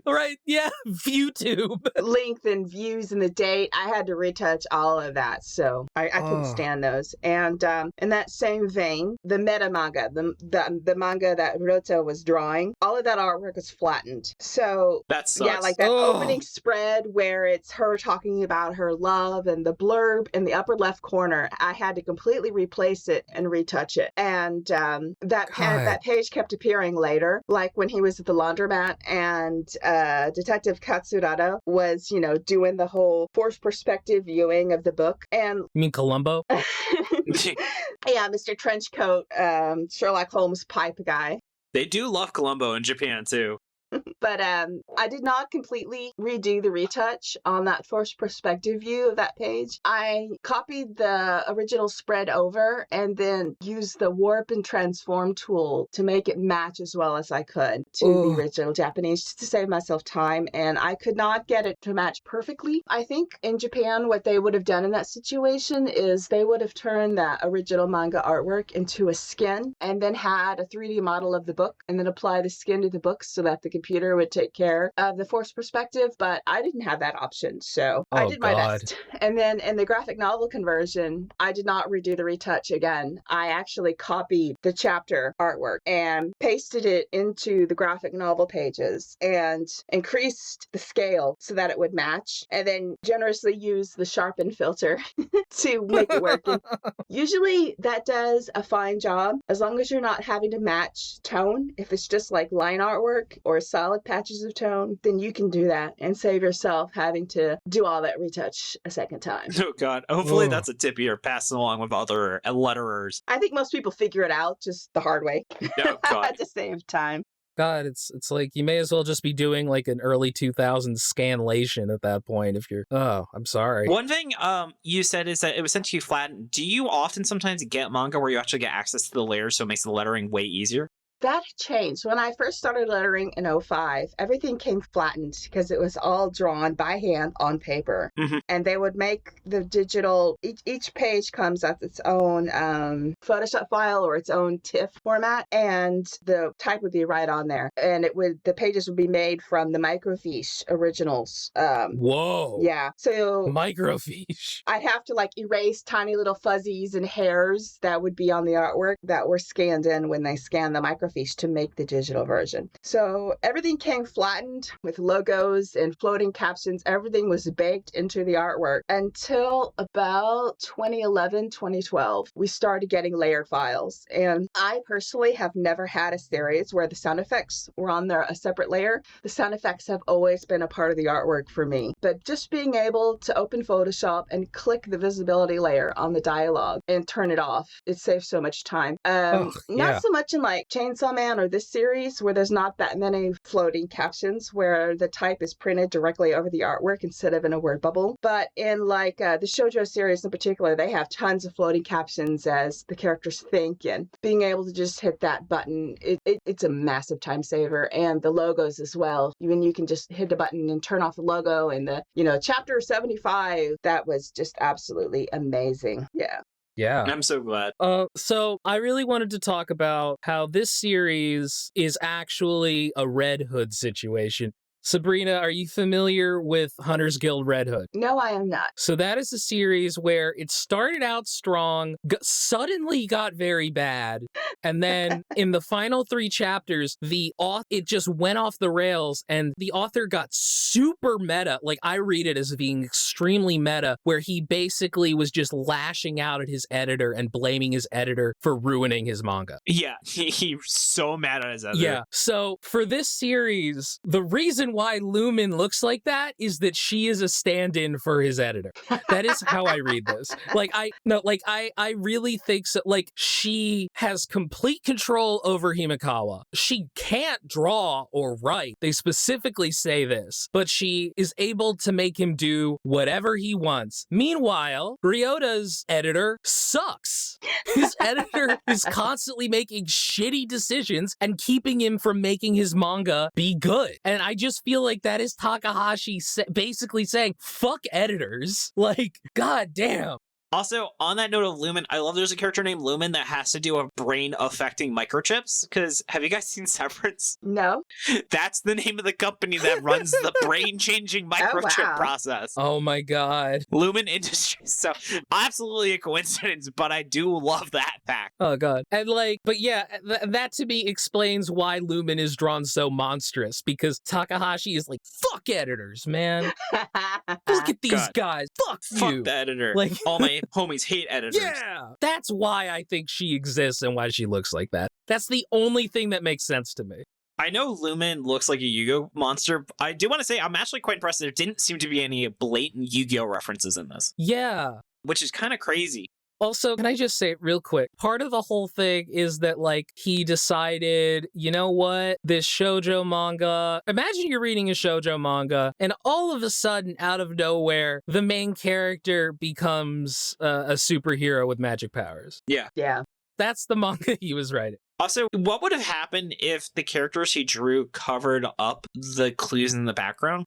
right, yeah, ViewTube. length and views and the date. I had to retouch all of that, so I couldn't stand those. And in that same vein, the meta manga, the manga that Ryota was drawing, all of that artwork was flattened. So that sucks. Yeah, like that opening spread where it's her talking about her love and the blurb in the upper left corner, I had to completely replace it and retouch it. And that page kept appearing later, like when he was at the laundromat and Detective Katsuo Baba was, doing the whole forced perspective viewing of the book. And you mean Columbo? Yeah, Mr. Trenchcoat, Sherlock Holmes pipe guy. They do love Columbo in Japan, too. But I did not completely redo the retouch on that forced perspective view of that page. I copied the original spread over and then used the warp and transform tool to make it match as well as I could to the original Japanese, just to save myself time. And I could not get it to match perfectly. I think in Japan, what they would have done in that situation is they would have turned that original manga artwork into a skin and then had a 3D model of the book and then apply the skin to the book so that the computer would take care of the forced perspective, but I didn't have that option, so I did my best. And then in the graphic novel conversion, I did not redo the retouch again. I actually copied the chapter artwork and pasted it into the graphic novel pages and increased the scale so that it would match, and then generously used the sharpen filter to make it work. And usually that does a fine job as long as you're not having to match tone. If it's just like line artwork or solid patches of tone, then you can do that and save yourself having to do all that retouch a second time. Oh God, hopefully that's a tip you're passing along with other letterers. I think most people figure it out just the hard way. Oh God. To save time. God, it's like you may as well just be doing like an early 2000s scanlation at that point if you're... Oh, I'm sorry. One thing you said is that it was sent to you flat. Do you often sometimes get manga where you actually get access to the layers so it makes the lettering way easier? That changed. When I first started lettering in 2005, everything came flattened because it was all drawn by hand on paper. Mm-hmm. And they would make the digital, each page comes as its own Photoshop file or its own TIFF format, and the type would be right on there. And the pages would be made from the microfiche originals. Whoa. Yeah. So microfiche. I'd have to like erase tiny little fuzzies and hairs that would be on the artwork that were scanned in when they scanned the microfiche to make the digital version. So everything came flattened with logos and floating captions. Everything was baked into the artwork until about 2011, 2012. We started getting layered files. And I personally have never had a series where the sound effects were on there a separate layer. The sound effects have always been a part of the artwork for me. But just being able to open Photoshop and click the visibility layer on the dialogue and turn it off, it saves so much time. Not so much in like Chainsaw Man or this series where there's not that many floating captions where the type is printed directly over the artwork instead of in a word bubble. But in like the Shoujo series in particular, they have tons of floating captions as the characters think, and being able to just hit that button, it's a massive time saver. And the logos as well. Even you can just hit the button and turn off the logo, and the chapter 75, that was just absolutely amazing. Yeah. Yeah. I'm so glad. So I really wanted to talk about how this series is actually a Red Hood situation. Sabrina, are you familiar with Hunter's Guild Red Hood? No, I am not. So that is a series where it started out strong, suddenly got very bad, and then in the final 3 chapters, it just went off the rails, and the author got super meta. Like, I read it as being extremely extremely meta, where he basically was just lashing out at his editor and blaming his editor for ruining his manga. Yeah, he's so mad at his editor. Yeah. So for this series, the reason why Lumen looks like that is that she is a stand-in for his editor. That is how I read this. I really think so. Like, she has complete control over Himekawa. She can't draw or write. They specifically say this, but she is able to make him do whatever he wants. Meanwhile, Ryota's editor sucks. His editor is constantly making shitty decisions and keeping him from making his manga be good. And I just feel like that is Takahashi basically saying, fuck editors. Like, god damn. Also, on that note of Lumen, I love there's a character named Lumen that has to do a brain-affecting microchips, because have you guys seen Severance? No. That's the name of the company that runs the brain-changing microchip process. Oh my god. Lumen Industries. So, absolutely a coincidence, but I do love that fact. Oh god. And but yeah, that to me explains why Lumen is drawn so monstrous, because Takahashi is like, fuck editors, man. Look at these guys. Fuck you. Fuck the editor. Like, all my homies hate editors. Yeah. That's why I think she exists and why she looks like that. That's the only thing that makes sense to me. I know Lumen looks like a Yu-Gi-Oh monster. I do want to say I'm actually quite impressed there didn't seem to be any blatant Yu-Gi-Oh references in this. Yeah. Which is kind of crazy. Also, can I just say it real quick? Part of the whole thing is that, he decided, you know what? This shoujo manga, imagine you're reading a shoujo manga, and all of a sudden, out of nowhere, the main character becomes a superhero with magic powers. Yeah. Yeah. That's the manga he was writing. Also, what would have happened if the characters he drew covered up the clues in the background?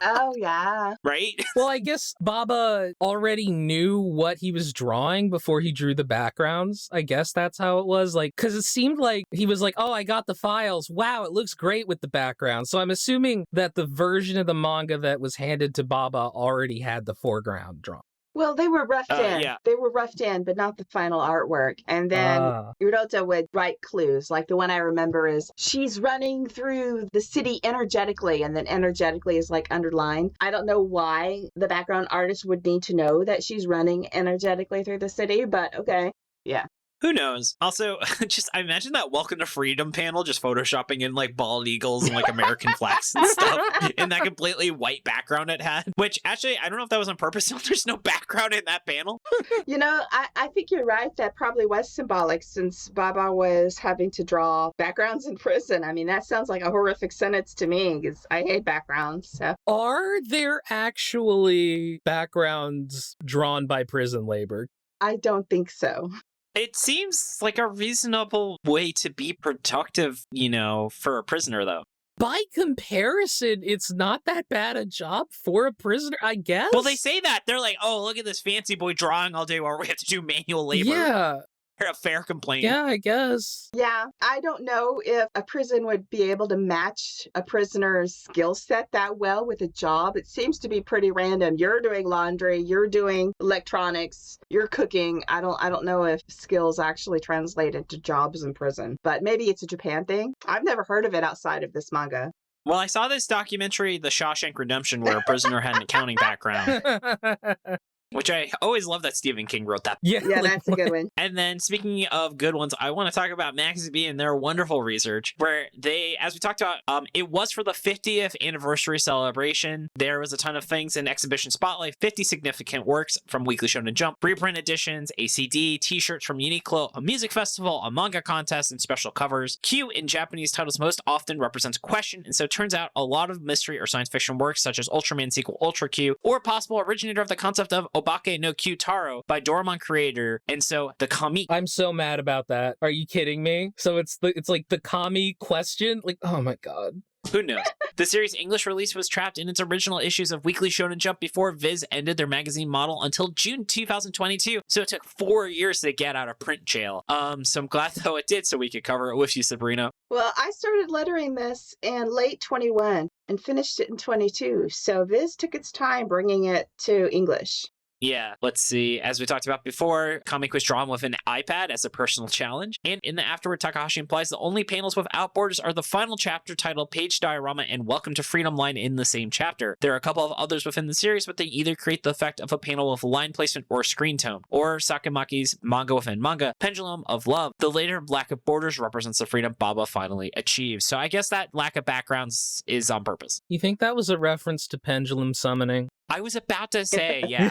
Oh, yeah. Right? Well, I guess Baba already knew what he was drawing before he drew the backgrounds. I guess that's how it was. Because it seemed like he was like, oh, I got the files. Wow, it looks great with the background. So I'm assuming that the version of the manga that was handed to Baba already had the foreground drawn. Well, they were roughed in. Yeah. They were roughed in, but not the final artwork. And then Ryota would write clues. Like the one I remember is, she's running through the city energetically, and then energetically is underlined. I don't know why the background artist would need to know that she's running energetically through the city, but okay. Yeah. Who knows? Also, I imagine that Welcome to Freedom panel just photoshopping in bald eagles and American flags and stuff in that completely white background it had. Which actually, I don't know if that was on purpose. There's no background in that panel. I think you're right. That probably was symbolic, since Baba was having to draw backgrounds in prison. I mean, that sounds like a horrific sentence to me, because I hate backgrounds. So. Are there actually backgrounds drawn by prison labor? I don't think so. It seems like a reasonable way to be productive, for a prisoner, though. By comparison, it's not that bad a job for a prisoner, I guess. Well, they say that. They're like, oh, look at this fancy boy drawing all day while we have to do manual labor. Yeah. A fair complaint. Yeah, I guess. Yeah, I don't know if a prison would be able to match a prisoner's skill set that well with a job. It seems to be pretty random. You're doing laundry, you're doing electronics, you're cooking. I don't know if skills actually translate into jobs in prison, but maybe it's a Japan thing. I've never heard of it outside of this manga. Well, I saw this documentary, The Shawshank Redemption, where a prisoner had an accounting background. Which I always love that Stephen King wrote that. Yeah, that's a good one. And then speaking of good ones, I want to talk about Max B and their wonderful research, where they, as we talked about, it was for the 50th anniversary celebration. There was a ton of things in Exhibition Spotlight, 50 significant works from Weekly Shonen Jump, reprint editions, a CD, t-shirts from Uniqlo, a music festival, a manga contest, and special covers. Q in Japanese titles most often represents question, and so it turns out a lot of mystery or science fiction works, such as Ultraman sequel Ultra Q, or possible originator of the concept of Obake no Q Taro by Doraemon creator, and so the Comiq. I'm so mad about that. Are you kidding me? So it's like the Comiq question? Oh my god. Who knows? The series' English release was trapped in its original issues of Weekly Shonen Jump before Viz ended their magazine model until June 2022, so it took 4 years to get out of print jail. So I'm glad though it did, so we could cover it with you, Sabrina. Well, I started lettering this in late 21 and finished it in 22, so Viz took its time bringing it to English. Yeah, let's see. As we talked about before, Comiq was drawn with an iPad as a personal challenge. And in the afterward, Takahashi implies the only panels without borders are the final chapter titled Page Diorama and Welcome to Freedom line in the same chapter. There are a couple of others within the series, but they either create the effect of a panel with line placement or screen tone. Or Sakamaki's manga within manga, Pendulum of Love. The later lack of borders represents the freedom Baba finally achieves. So I guess that lack of backgrounds is on purpose. You think that was a reference to pendulum summoning? I was about to say, yeah.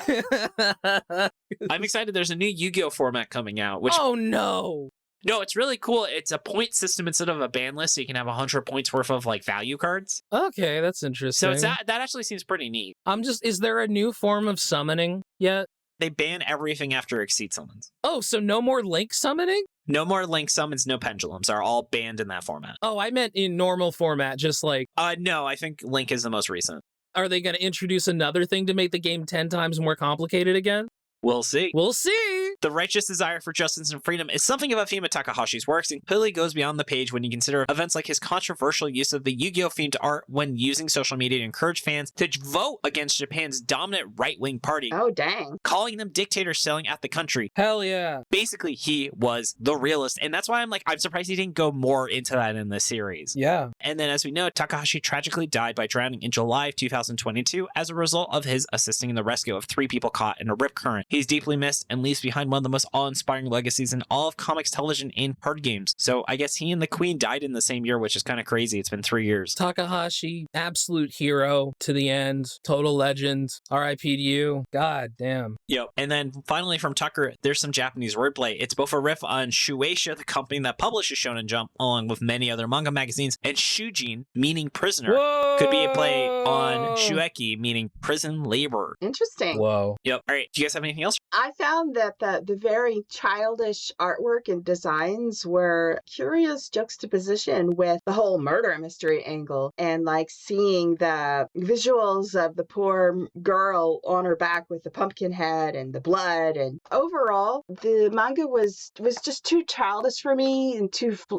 I'm excited. There's a new Yu-Gi-Oh format coming out. Which, oh, no. No, it's really cool. It's a point system instead of a ban list, so you can have 100 points worth of like value cards. Okay, that's interesting. So it's that actually seems pretty neat. Is there a new form of summoning yet? They ban everything after Exceed summons. Oh, so no more Link summoning? No more Link summons, no pendulums are all banned in that format. Oh, I meant in normal format, just like... No, I think Link is the most recent. Are they going to introduce another thing to make the game 10 times more complicated again? We'll see. We'll see. The righteous desire for justice and freedom is something of a theme of Takahashi's works and clearly goes beyond the page when you consider events like his controversial use of the Yu-Gi-Oh themed art when using social media to encourage fans to vote against Japan's dominant right-wing party. Oh, dang. Calling them dictators selling out the country. Hell yeah. Basically, he was the realist. And that's why I'm surprised he didn't go more into that in the series. Yeah. And then as we know, Takahashi tragically died by drowning in July of 2022 as a result of his assisting in the rescue of 3 people caught in a rip current. He's deeply missed and leaves behind one of the most awe-inspiring legacies in all of comics, television, and card games. So I guess he and the Queen died in the same year, which is kind of crazy. It's been 3 years. Takahashi, absolute hero to the end, total legend, R.I.P. to you. God damn. Yep. And then finally from Tucker, there's some Japanese wordplay. It's both a riff on Shueisha, the company that publishes Shonen Jump, along with many other manga magazines, and Shujin, meaning prisoner, could be a play on Shueki, meaning prison labor. Interesting. Whoa. Yep. All right. Do you guys have anything else? I found that the very childish artwork and designs were curious juxtaposition with the whole murder mystery angle and like seeing the visuals of the poor girl on her back with the pumpkin head and the blood. And overall, the manga was just too childish for me and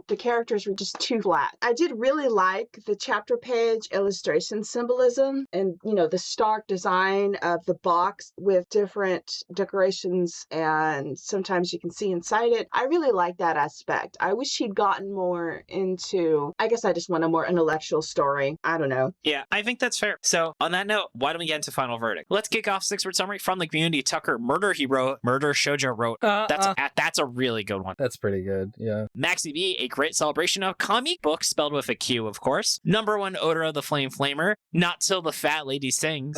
the characters were just too flat. I did really like the chapter page illustration symbolism and, the stark design of the box with different decorations and sometimes you can see inside it. I really like that aspect. I wish he'd gotten more into, I guess I just want a more intellectual story. I don't know. Yeah, I think that's fair. So on that note, why don't we get into final verdict? Let's kick off 6-word summary from the community. Tucker, Murder he wrote, Murder Shoujo wrote. That's a really good one. That's pretty good, yeah. Maxi B, a great celebration of Comiq books, spelled with a Q, of course. Number 1 odor of the Flame Flamer, Not Till the Fat Lady Sings.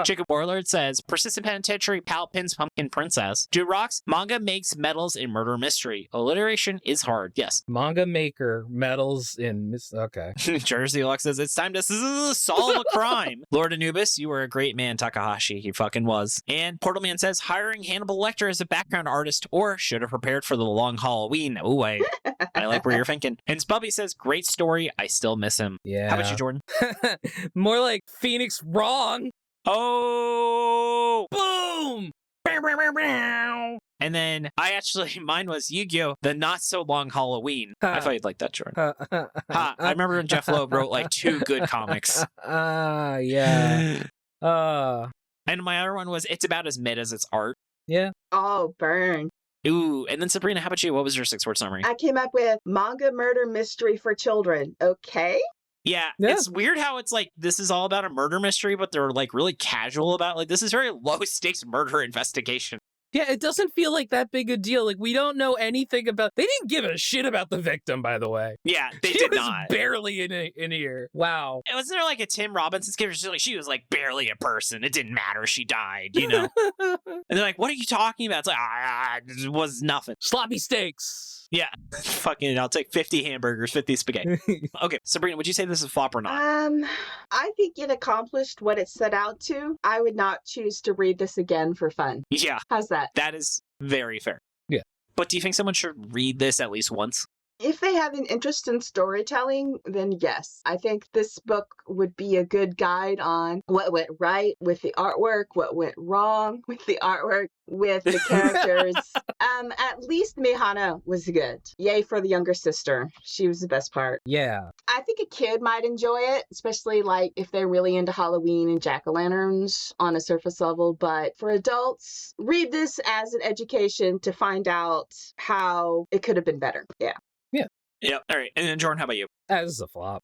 Jacob Warlord says, Persistent Penitentiary, Pal Pins Pumpkin Princess. Dude Rocks, manga makes medals in murder mystery. Alliteration is hard. Yes. Manga maker medals in okay. Jersey Lux says, it's time to solve a crime. Lord Anubis, you were a great man, Takahashi. He fucking was. And Portal Man says, hiring Hannibal Lecter as a background artist or should have prepared for the long Halloween. Ooh, I like where you're thinking. And Spubby says, great story. I still miss him. Yeah. How about you, Jordan? More like Phoenix Wrong. Oh! Boom! And then mine was Yu-Gi-Oh! The Not So Long Halloween. I thought you'd like that, Jordan. I remember when Jeff Loeb wrote like 2 good comics. Yeah. And my other one was It's About as Mid as It's Art. Yeah. Oh, burn. Ooh, and then Sabrina, how about you? What was your 6-word summary? I came up with manga murder mystery for children. Okay. Yeah, it's weird how it's like this is all about a murder mystery, but they're like really casual about like this is very low stakes murder investigation. Yeah, it doesn't feel like that big a deal. Like, we don't know anything about... They didn't give a shit about the victim, by the way. Yeah, they did not. Barely in here. Wow. Wasn't there like a Tim Robinson skit? She was like barely a person. It didn't matter. She died, And they're like, what are you talking about? It's like, it was nothing. Sloppy steaks. Yeah. Fucking, I'll take 50 hamburgers, 50 spaghetti. Okay, Sabrina, would you say this is a flop or not? I think it accomplished what it set out to. I would not choose to read this again for fun. Yeah. How's that? That is very fair. Yeah. But do you think someone should read this at least once? If they have an interest in storytelling, then yes. I think this book would be a good guide on what went right with the artwork, what went wrong with the artwork, with the characters. At least Mihana was good. Yay for the younger sister. She was the best part. Yeah. I think a kid might enjoy it, especially like if they're really into Halloween and jack-o'-lanterns on a surface level. But for adults, read this as an education to find out how it could have been better. Yeah. Yep. All right. And then Jordan, how about you? This is a flop.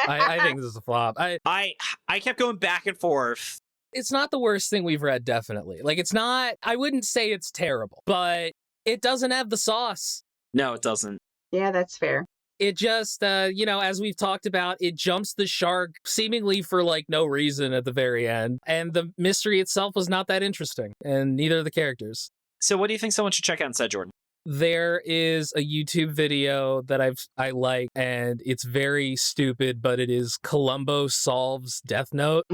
I think this is a flop. I kept going back and forth. It's not the worst thing we've read, definitely. Like, it's not, I wouldn't say it's terrible, but it doesn't have the sauce. No, it doesn't. Yeah, that's fair. It just, as we've talked about, it jumps the shark seemingly for like no reason at the very end. And the mystery itself was not that interesting, and neither of the characters. So what do you think someone should check out instead, Jordan? There is a YouTube video that I like, and it's very stupid, but it is Columbo Solves Death Note.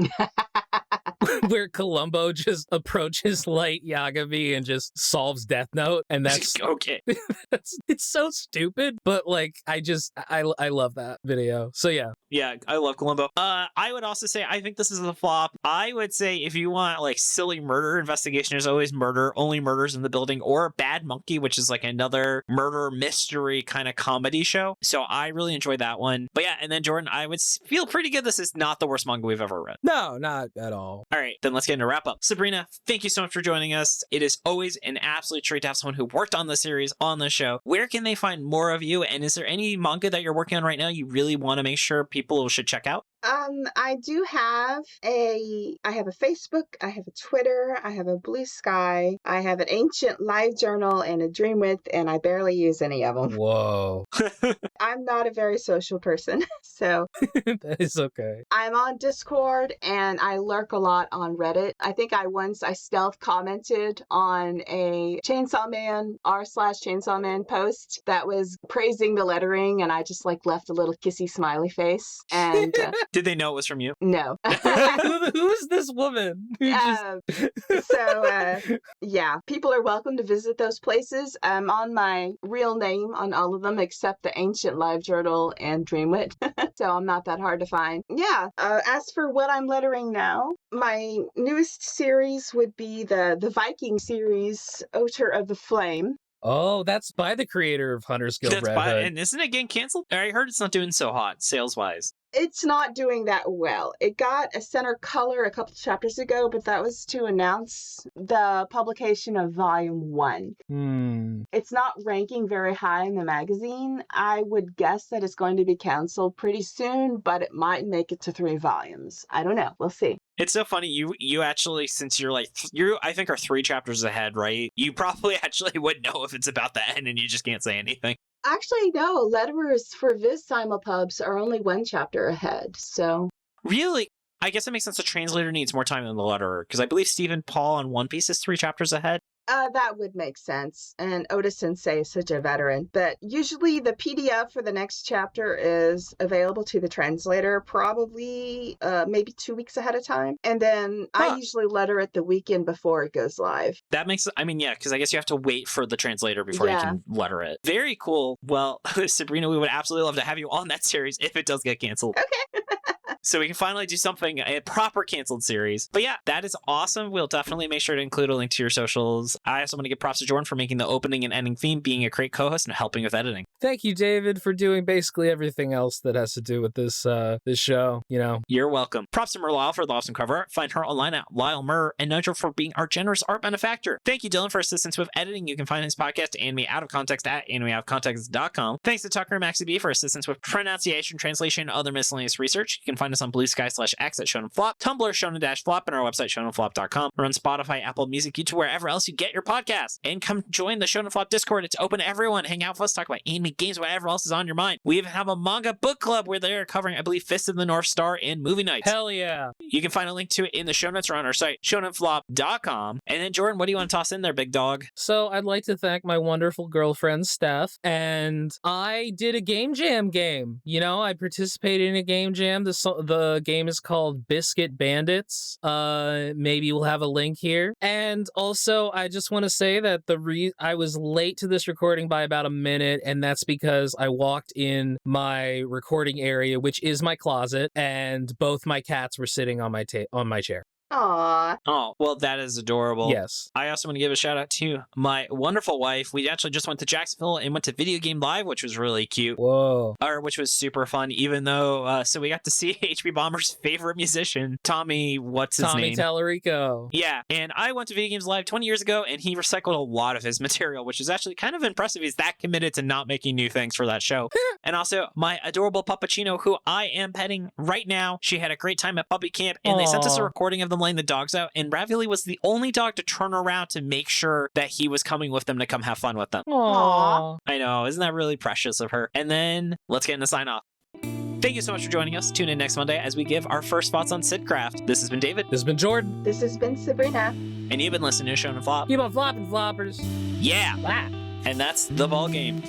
Where Columbo just approaches Light Yagami and just solves Death Note, and that's okay. It's so stupid, but like I love that video. So yeah. Yeah, I love Columbo. I would also say I think this is a flop. I would say if you want like silly murder investigation, there's always only murders in the building, or Bad Monkey, which is like another murder mystery kind of comedy show. So I really enjoyed that one. But yeah, and then Jordan, I would feel pretty good. This is not the worst manga we've ever read. No, not at all. All right, then let's get into a wrap up. Sabrina, thank you so much for joining us. It is always an absolute treat to have someone who worked on the series on the show. Where can they find more of you? And is there any manga that you're working on right now you really want to make sure people should check out? I do have I have a Facebook, I have a Twitter, I have a Blue Sky, I have an Ancient Live Journal and a Dream With, and I barely use any of them. Whoa. I'm not a very social person, so. That is okay. I'm on Discord and I lurk a lot on Reddit. I think I stealth commented on a Chainsaw Man, r/Chainsaw Man post that was praising the lettering, and I just like left a little kissy smiley face. And did they know it was from you? No. Who is this woman? Yeah, people are welcome to visit those places. I'm on my real name on all of them except the Ancient Live Journal and Dreamwit, so I'm not that hard to find. Yeah, as for what I'm lettering now, my newest series would be the Viking series, Otter of the Flame. Oh, that's by the creator of Hunter's Guild Red Hood. And isn't it getting canceled? I heard it's not doing so hot, sales-wise. It's not doing that well. It got a center color a couple chapters ago, but that was to announce the publication of Volume 1. It's not ranking very high in the magazine. I would guess that it's going to be canceled pretty soon, but it might make it to 3 volumes. I don't know. We'll see. It's so funny. You actually, since you're I think are 3 chapters ahead, right? You probably actually would know if it's about the end and you just can't say anything. Actually, no. Letterers for Viz Simulpubs are only 1 chapter ahead, so... Really? I guess it makes sense the translator needs more time than the letterer, because I believe Stephen Paul on One Piece is 3 chapters ahead. That would make sense. And Oda Sensei is such a veteran. But usually the PDF for the next chapter is available to the translator probably maybe 2 weeks ahead of time. And then I usually letter it the weekend before it goes live. That makes, yeah, because I guess you have to wait for the translator before you can letter it. Very cool. Well, Sabrina, we would absolutely love to have you on that series if it does get canceled. Okay. So we can finally do something, a proper canceled series. But yeah, that is awesome. We'll definitely make sure to include a link to your socials. I also want to give props to Jordan for making the opening and ending theme, being a great co-host, and helping with editing. Thank you, David, for doing basically everything else that has to do with this show, you know. You're welcome. Props to Merle for the awesome cover art. Find her online at Lyle Murr, and Nigel for being our generous art benefactor. Thank you, Dylan, for assistance with editing. You can find his podcast, Anime Out of Context, at animeoutofcontext.com. Thanks to Tucker and Maxie B for assistance with pronunciation, translation, and other miscellaneous research. You can find us on Blue Sky /X at Shonen Flop, Tumblr Shonen-Flop, and our website ShonenFlop.com. We're on Spotify, Apple Music, YouTube, wherever else you get your podcast. And come join the Shonen Flop Discord. It's open to everyone. Hang out with us, talk about anime, games, whatever else is on your mind. We even have a manga book club where they're covering, I believe, Fist of the North Star and movie nights. Hell yeah. You can find a link to it in the show notes or on our site, ShonenFlop.com. And then, Jordan, what do you want to toss in there, big dog? So I'd like to thank my wonderful girlfriend, Steph, and I did a game jam game. You know, I participated in a game jam. The The game is called Biscuit Bandits. Maybe we'll have a link here. And also, I just want to say that I was late to this recording by about a minute, and that's because I walked in my recording area, which is my closet, and both my cats were sitting on my chair. Aww. Oh, well, that is adorable. Yes. I also want to give a shout out to my wonderful wife. We actually just went to Jacksonville and went to Video Game Live, which was really cute. Whoa. Which was super fun, even though, so we got to see HB Bomber's favorite musician, Tommy, what's his name? Tommy Tallarico. Yeah, and I went to Video Games Live 20 years ago, and he recycled a lot of his material, which is actually kind of impressive. He's that committed to not making new things for that show. And also, my adorable Puppuccino, who I am petting right now. She had a great time at puppy camp, and they sent us a recording of them laying the dogs out, and Ravioli was the only dog to turn around to make sure that he was coming with them to come have fun with them. Aww. I know, isn't that really precious of her? And then, let's get into sign off. Thank you so much for joining us. Tune in next Monday as we give our first thoughts on Sidcraft. This has been David. This has been Jordan. This has been Sabrina. And you've been listening to Shonen Flop. Keep on flopping, floppers. Yeah! Ah. And that's the ball game.